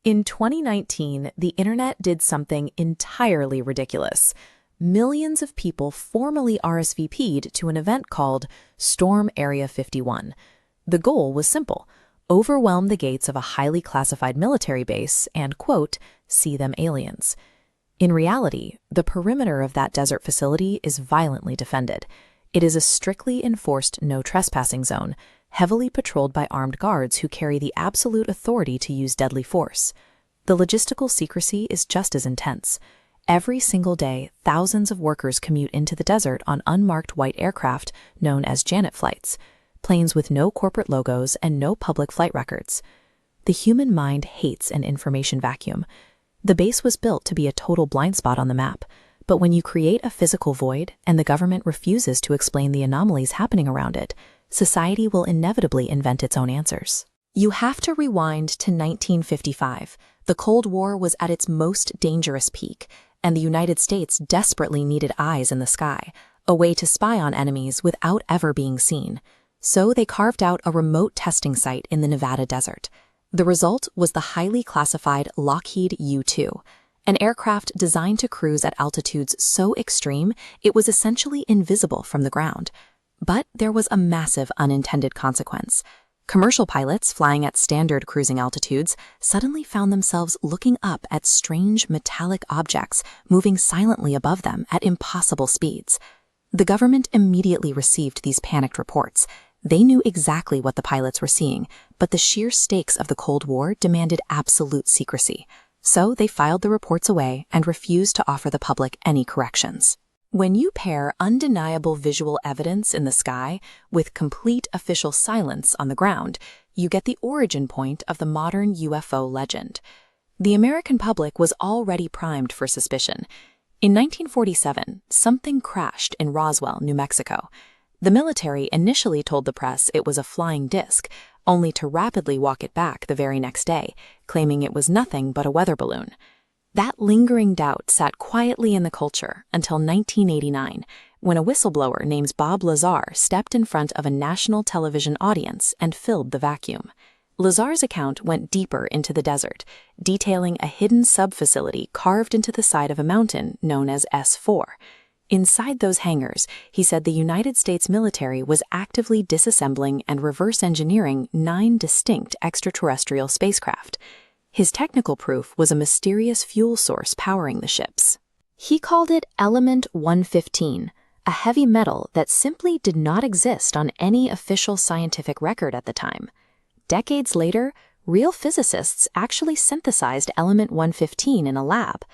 In 2019, the internet did something entirely ridiculous. Millions of people formally RSVP'd to an event called Storm Area 51. The goal was simple: overwhelm the gates of a highly classified military base and, quote, see them aliens. In reality, the perimeter of that desert facility is violently defended. It is a strictly enforced no trespassing zone, heavily patrolled by armed guards who carry the absolute authority to use deadly force. The logistical secrecy is just as intense. Every single day, thousands of workers commute into the desert on unmarked white aircraft known as Janet flights, planes with no corporate logos and no public flight records. The human mind hates an information vacuum. The base was built to be a total blind spot on the map, but when you create a physical void and the government refuses to explain the anomalies happening around it, society will inevitably invent its own answers. You have to rewind to 1955. The Cold War was at its most dangerous peak, and the United States desperately needed eyes in the sky, a way to spy on enemies without ever being seen. So they carved out a remote testing site in the Nevada desert. The result was the highly classified Lockheed U-2, an aircraft designed to cruise at altitudes so extreme it was essentially invisible from the ground. But there was a massive unintended consequence. Commercial pilots flying at standard cruising altitudes suddenly found themselves looking up at strange metallic objects moving silently above them at impossible speeds. The government immediately received these panicked reports. They knew exactly what the pilots were seeing, but the sheer stakes of the Cold War demanded absolute secrecy. So they filed the reports away and refused to offer the public any corrections. When you pair undeniable visual evidence in the sky with complete official silence on the ground, you get the origin point of the modern UFO legend. The American public was already primed for suspicion. In 1947, something crashed in Roswell, New Mexico. The military initially told the press it was a flying disc, only to rapidly walk it back the very next day, claiming it was nothing but a weather balloon. That lingering doubt sat quietly in the culture until 1989, when a whistleblower named Bob Lazar stepped in front of a national television audience and filled the vacuum. Lazar's account went deeper into the desert, detailing a hidden sub-facility carved into the side of a mountain known as S4. Inside those hangars, he said the United States military was actively disassembling and reverse engineering 9 distinct extraterrestrial spacecraft. His technical proof was a mysterious fuel source powering the ships. He called it Element 115, a heavy metal that simply did not exist on any official scientific record at the time. Decades later, real physicists actually synthesized Element 115 in a lab,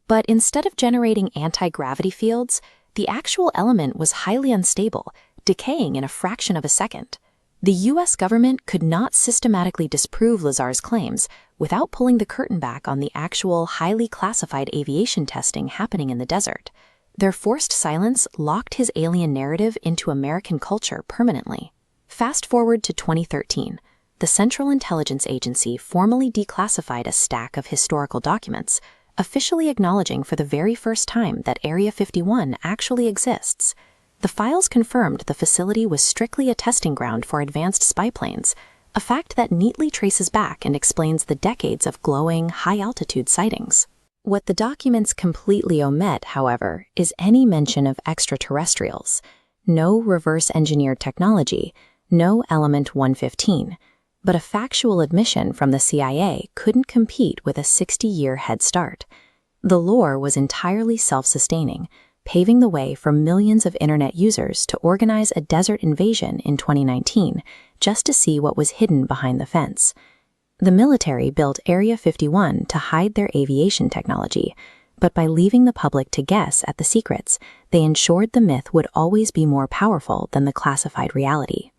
but instead of generating anti-gravity fields, the actual element was highly unstable, decaying in a fraction of a second. The U.S. government could not systematically disprove Lazar's claims without pulling the curtain back on the actual highly classified aviation testing happening in the desert. Their forced silence locked his alien narrative into American culture permanently. Fast forward to 2013. The Central Intelligence Agency formally declassified a stack of historical documents, officially acknowledging for the very first time that Area 51 actually exists. The files confirmed the facility was strictly a testing ground for advanced spy planes, a fact that neatly traces back and explains the decades of glowing, high-altitude sightings. What the documents completely omit, however, is any mention of extraterrestrials. No reverse-engineered technology, no Element 115, but a factual admission from the CIA couldn't compete with a 60-year head start. The lore was entirely self-sustaining, paving the way for millions of internet users to organize a desert invasion in 2019 just to see what was hidden behind the fence. The military built Area 51 to hide their aviation technology, but by leaving the public to guess at the secrets, they ensured the myth would always be more powerful than the classified reality.